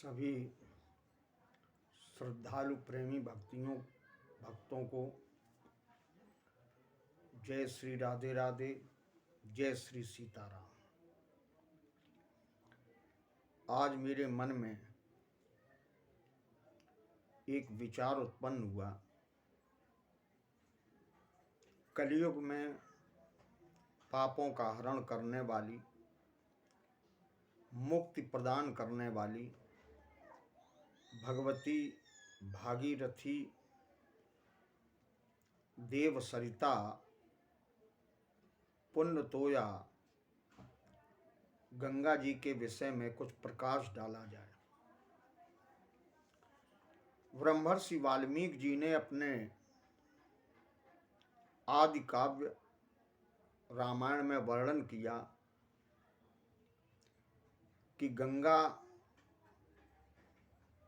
सभी श्रद्धालु प्रेमी भक्तों को जय श्री राधे राधे, जय श्री सीताराम। आज मेरे मन में एक विचार उत्पन्न हुआ। कलयुग में पापों का हरण करने वाली, मुक्ति प्रदान करने वाली भगवती भागीरथी देव सरिता पुण्य तोया गंगा जी के विषय में कुछ प्रकाश डाला जाए। ब्रह्मर्षि वाल्मीकि जी ने अपने आदि काव्य रामायण में वर्णन किया कि गंगा,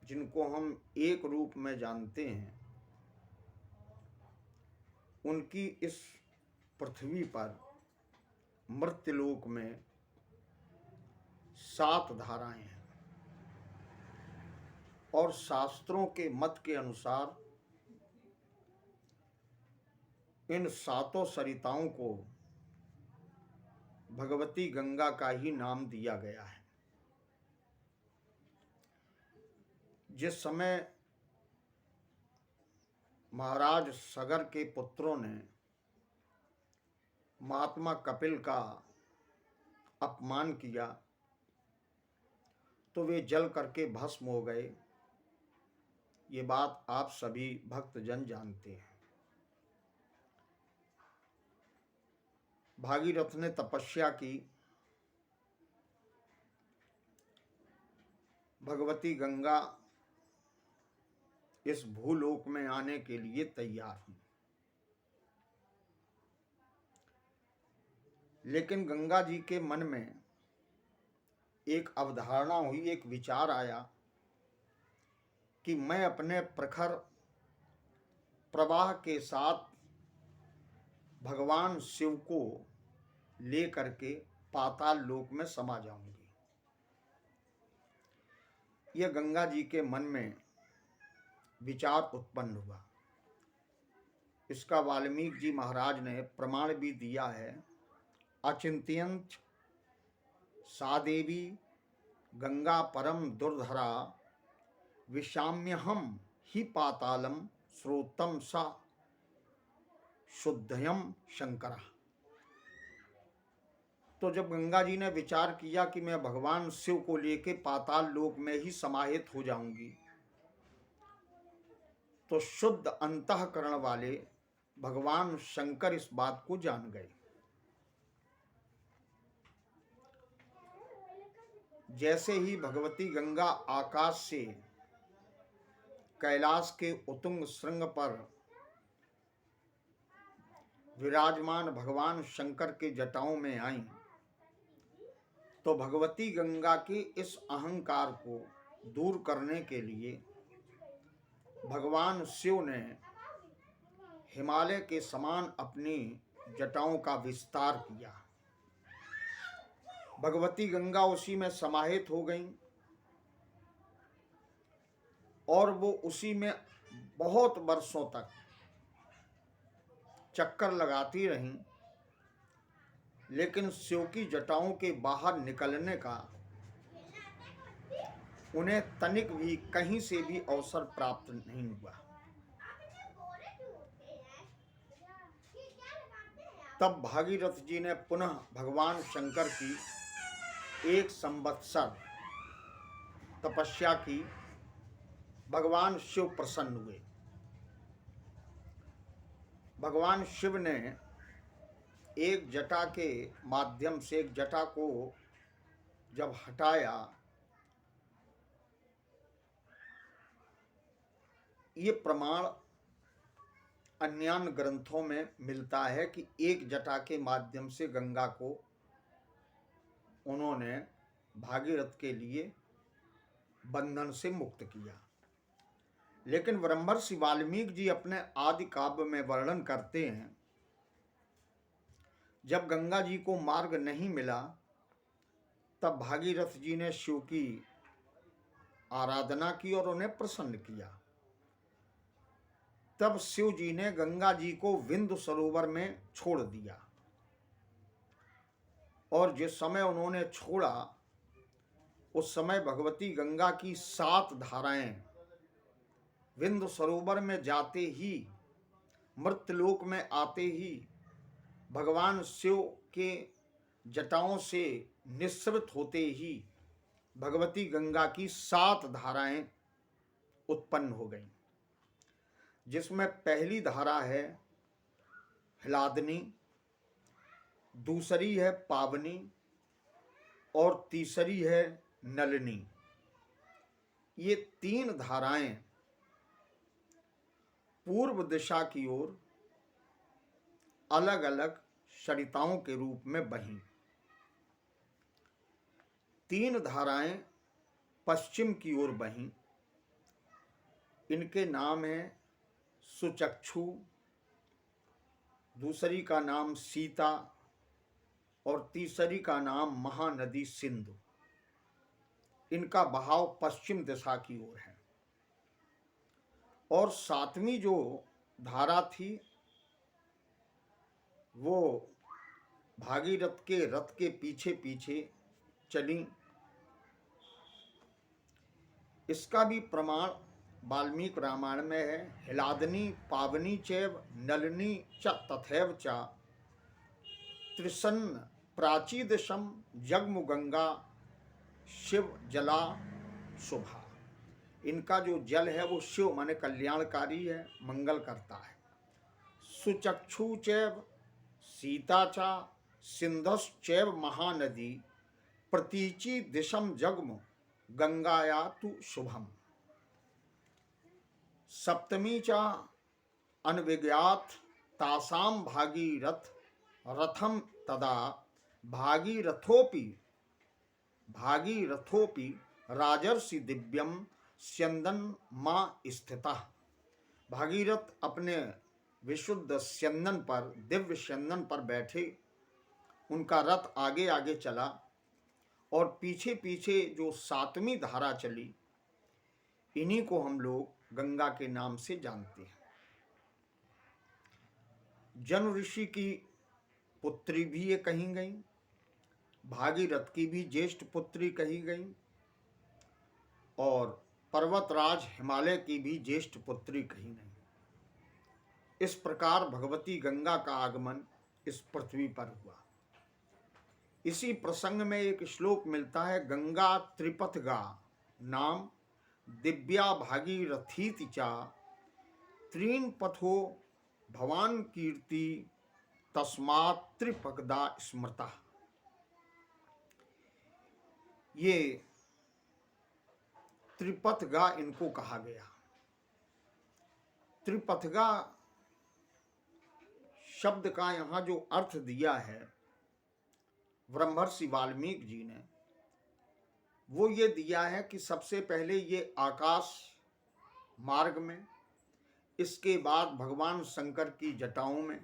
जिनको हम एक रूप में जानते हैं, उनकी इस पृथ्वी पर मर्त्यलोक में 7 धाराएं हैं और शास्त्रों के मत के अनुसार इन 7 सरिताओं को भगवती गंगा का ही नाम दिया गया है। जिस समय महाराज सगर के पुत्रों ने महात्मा कपिल का अपमान किया तो वे जल करके भस्म हो गए। ये बात आप सभी भक्तजन जानते हैं। भागीरथ ने तपस्या की, भगवती गंगा इस भूलोक में आने के लिए तैयार हुई, लेकिन गंगा जी के मन में एक अवधारणा हुई, एक विचार आया कि मैं अपने प्रखर प्रवाह के साथ भगवान शिव को लेकर के पाताल लोक में समा जाऊंगी। यह गंगा जी के मन में विचार उत्पन्न हुआ। इसका वाल्मीकि जी महाराज ने प्रमाण भी दिया है। अचिंत्यंत सा देवी गंगा परम दुर्धरा, विशाम्यहम ही पातालम स्रोतम सा शुद्धयम शंकरा। तो जब गंगा जी ने विचार किया कि मैं भगवान शिव को लेके पाताल लोक में ही समाहित हो जाऊंगी, तो शुद्ध अंतःकरण वाले भगवान शंकर इस बात को जान गए। जैसे ही भगवती गंगा आकाश से कैलाश के उत्तुंग श्रृंग पर विराजमान भगवान शंकर के जटाओं में आई, तो भगवती गंगा के इस अहंकार को दूर करने के लिए भगवान शिव ने हिमालय के समान अपनी जटाओं का विस्तार किया। भगवती गंगा उसी में समाहित हो गईं और वो उसी में बहुत वर्षों तक चक्कर लगाती रहीं, लेकिन शिव की जटाओं के बाहर निकलने का उन्हें तनिक भी कहीं से भी अवसर प्राप्त नहीं हुआ। तब भागीरथ जी ने पुनः भगवान शंकर की 1 संवत्सर तपस्या की। भगवान शिव प्रसन्न हुए। भगवान शिव ने एक जटा के माध्यम से एक जटा को जब हटाया, ये प्रमाण अन्य ग्रंथों में मिलता है कि एक जटा के माध्यम से गंगा को उन्होंने भागीरथ के लिए बंधन से मुक्त किया। लेकिन ब्रह्मर्षि वाल्मीकि जी अपने आदि काव्य में वर्णन करते हैं, जब गंगा जी को मार्ग नहीं मिला, तब भागीरथ जी ने शिव की आराधना की और उन्हें प्रसन्न किया। तब शिव जी ने गंगा जी को विंध्य सरोवर में छोड़ दिया और जिस समय उन्होंने छोड़ा उस समय भगवती गंगा की 7 धाराएं विंध्य सरोवर में जाते ही, मृत्यलोक में आते ही भगवान शिव के जटाओं से निस्सृत होते ही भगवती गंगा की 7 धाराएं उत्पन्न हो गईं, जिसमें पहली धारा है ह्लादनी, दूसरी है पावनी और तीसरी है नलिनी। ये 3 धाराएं पूर्व दिशा की ओर अलग अलग सरिताओं के रूप में बहीं। 3 धाराएं पश्चिम की ओर बहीं। इनके नाम हैं सुचक्षु, दूसरी का नाम सीता और तीसरी का नाम महानदी सिंधु। इनका बहाव पश्चिम दिशा की ओर है। और 7वीं जो धारा थी वो भागीरथ के रथ के पीछे पीछे चली। इसका भी प्रमाण वाल्मीकि रामायण में है। ह्लादनी पावनी चैव नलिनी च तथैव च त्रिसन्न प्राचीदशम जगमु गंगा शिव जला शुभा। इनका जो जल है वो शिव माने कल्याणकारी है, मंगल करता है। सुचक्षु चैव सीता चा सिंधश्चैव महानदी प्रतीची दिशम जगमु गंगाया तु शुभम। 7वीं चा अनविज्ञात तासाम भागीरथ रथम तदा भागीरथोपि राजर्षि दिव्यम स्यंदन मां स्थितः। भागीरथ अपने विशुद्ध स्यंदन पर, दिव्य स्यंदन पर बैठे, उनका रथ आगे आगे चला और पीछे पीछे जो 7वीं धारा चली, इन्हीं को हम लोग गंगा के नाम से जानते हैं। जन ऋषि की पुत्री भी ये कही गई, भागीरथ की भी ज्येष्ठ पुत्री कही गई और पर्वतराज हिमालय की भी ज्येष्ठ पुत्री कही गई। इस प्रकार भगवती गंगा का आगमन इस पृथ्वी पर हुआ। इसी प्रसंग में एक श्लोक मिलता है, गंगा त्रिपथगा नाम दिव्या भागीरथीति चा त्रीन पथो भवान कीर्ति तस्मात् त्रिपकदा स्मृता। ये त्रिपथगा इनको कहा गया। त्रिपथगा शब्द का यहाँ जो अर्थ दिया है ब्रह्मर्षि वाल्मीकि जी ने, वो ये दिया है कि सबसे पहले ये आकाश मार्ग में, इसके बाद भगवान शंकर की जटाओं में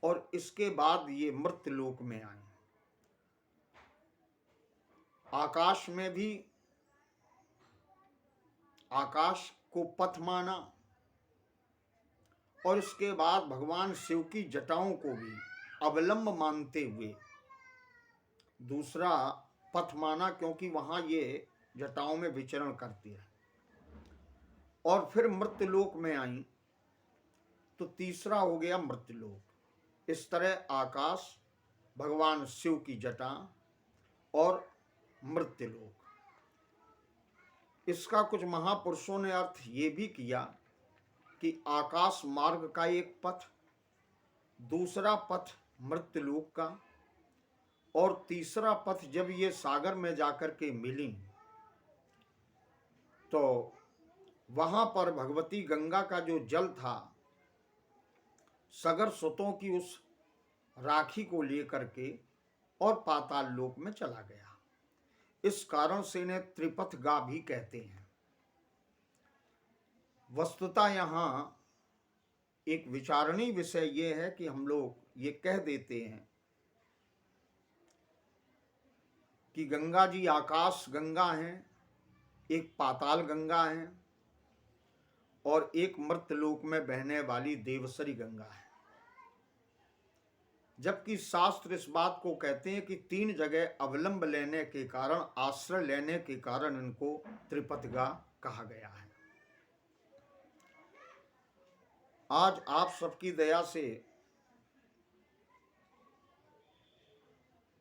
और इसके बाद ये मृत्यलोक में आए। आकाश में भी आकाश को पथ माना और इसके बाद भगवान शिव की जटाओं को भी अवलंब मानते हुए दूसरा पथ माना, क्योंकि वहां ये जटाओं में विचरण करती है। और फिर मृत्यलोक में आई तो तीसरा हो गया मृत्यलोक। इस तरह आकाश, भगवान शिव की जटा और मृत्यलोक। इसका कुछ महापुरुषों ने अर्थ ये भी किया कि आकाश मार्ग का एक पथ, दूसरा पथ मृत्यलोक का और तीसरा पथ जब ये सागर में जाकर के मिली तो वहां पर भगवती गंगा का जो जल था सगर सुतों की उस राखी को लेकर के और पाताल लोक में चला गया। इस कारण से इन्हें त्रिपथगा भी कहते हैं। वस्तुतः यहाँ एक विचारणीय विषय ये है कि हम लोग ये कह देते हैं कि गंगा जी आकाश गंगा हैं एक पाताल गंगा है और एक मर्त्यलोक में बहने वाली देवसरी गंगा है। जबकि शास्त्र इस बात को कहते हैं कि 3 जगह अवलंब लेने के कारण, आश्रय लेने के कारण इनको त्रिपथगा कहा गया है। आज आप सबकी दया से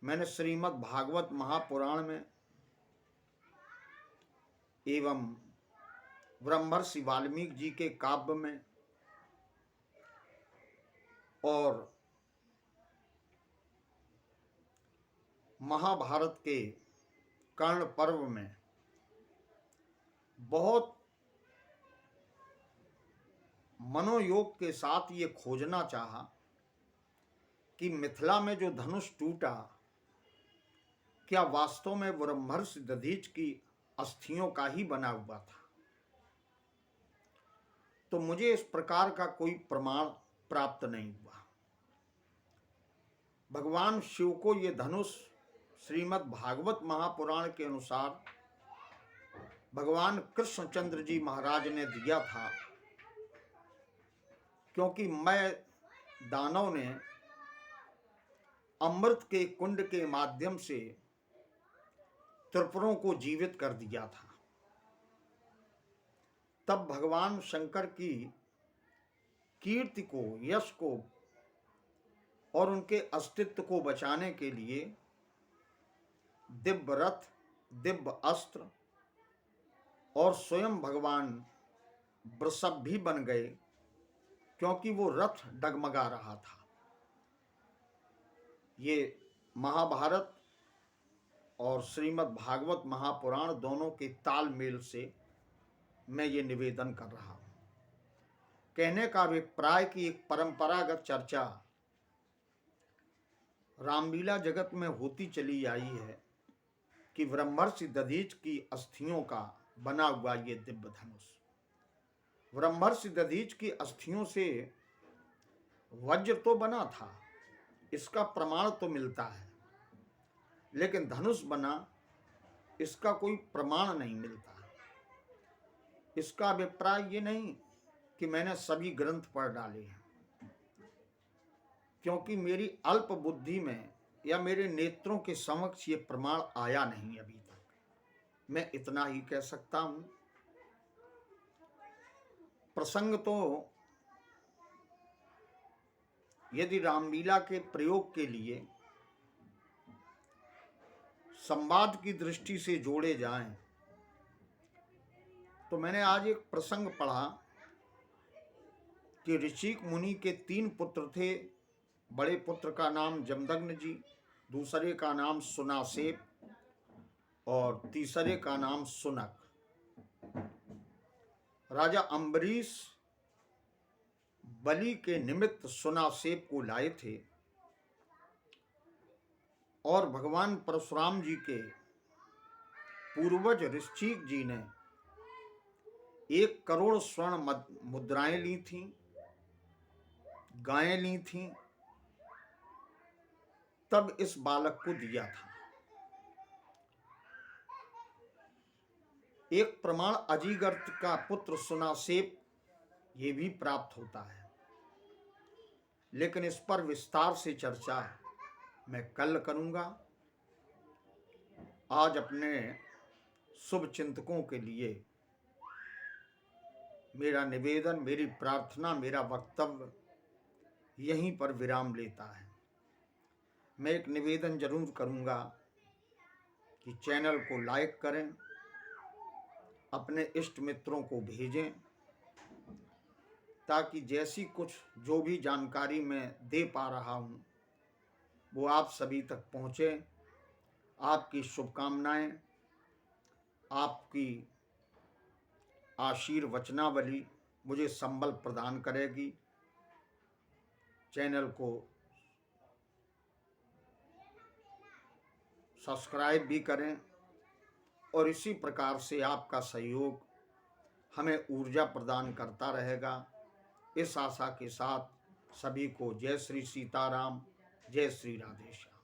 मैंने श्रीमद् भागवत महापुराण में एवं ब्रह्मर्षि वाल्मीकि जी के काव्य में और महाभारत के कर्ण पर्व में बहुत मनोयोग के साथ ये खोजना चाहा कि मिथिला में जो धनुष टूटा, क्या वास्तव में ब्रह्मर्षि दधीच की अस्थियों का ही बना हुआ था। तो मुझे इस प्रकार का कोई प्रमाण प्राप्त नहीं हुआ। भगवान शिव को ये धनुष श्रीमद् भागवत महापुराण के अनुसार भगवान कृष्णचंद्र जी महाराज ने दिया था, क्योंकि मैं दानव ने अमृत के कुंड के माध्यम से त्रिपुरों को जीवित कर दिया था। तब भगवान शंकर की कीर्ति को, यश को और उनके अस्तित्व को बचाने के लिए दिव्य रथ, दिव्य अस्त्र और स्वयं भगवान वृषभ भी बन गए, क्योंकि वो रथ डगमगा रहा था। ये महाभारत और श्रीमद् भागवत महापुराण दोनों के तालमेल से मैं ये निवेदन कर रहा हूँ। कहने का अभिप्राय की एक परंपरागत चर्चा रामलीला जगत में होती चली आई है कि ब्रह्मर्षि दधीच की अस्थियों का बना हुआ ये दिव्य धनुष, ब्रह्मर्षि दधीच की अस्थियों से वज्र तो बना था, इसका प्रमाण तो मिलता है, लेकिन धनुष बना इसका कोई प्रमाण नहीं मिलता। इसका अभिप्राय ये नहीं कि मैंने सभी ग्रंथ पढ़ डाले हैं, क्योंकि मेरी अल्प बुद्धि में या मेरे नेत्रों के समक्ष ये प्रमाण आया नहीं अभी तक। मैं इतना ही कह सकता हूं। प्रसंग तो यदि रामलीला के प्रयोग के लिए संवाद की दृष्टि से जोड़े जाएं, तो मैंने आज एक प्रसंग पढ़ा कि ऋषिक मुनि के 3 पुत्र थे। बड़े पुत्र का नाम जमदग्नि जी, दूसरे का नाम सुनासेप और तीसरे का नाम सुनक। राजा अम्बरीश बलि के निमित्त सुनासेप को लाए थे और भगवान परशुराम जी के पूर्वज ऋषिक जी ने 1 करोड़ स्वर्ण मुद्राएं ली थीं, गायें ली थीं, तब इस बालक को दिया था। एक प्रमाण अजीगर्त का पुत्र सुनासेप ये भी प्राप्त होता है, लेकिन इस पर विस्तार से चर्चा मैं कल करूंगा। आज अपने शुभ चिंतकों के लिए मेरा निवेदन, मेरी प्रार्थना, मेरा वक्तव्य यहीं पर विराम लेता है। मैं एक निवेदन जरूर करूंगा कि चैनल को लाइक करें, अपने इष्ट मित्रों को भेजें, ताकि जैसी कुछ जो भी जानकारी मैं दे पा रहा हूं वो आप सभी तक पहुंचे। आपकी शुभकामनाएं, आपकी आशीर्वचनावली मुझे संबल प्रदान करेगी। चैनल को सब्सक्राइब भी करें और इसी प्रकार से आपका सहयोग हमें ऊर्जा प्रदान करता रहेगा। इस आशा के साथ सभी को जय श्री सीताराम, जय श्री राधेश्याम।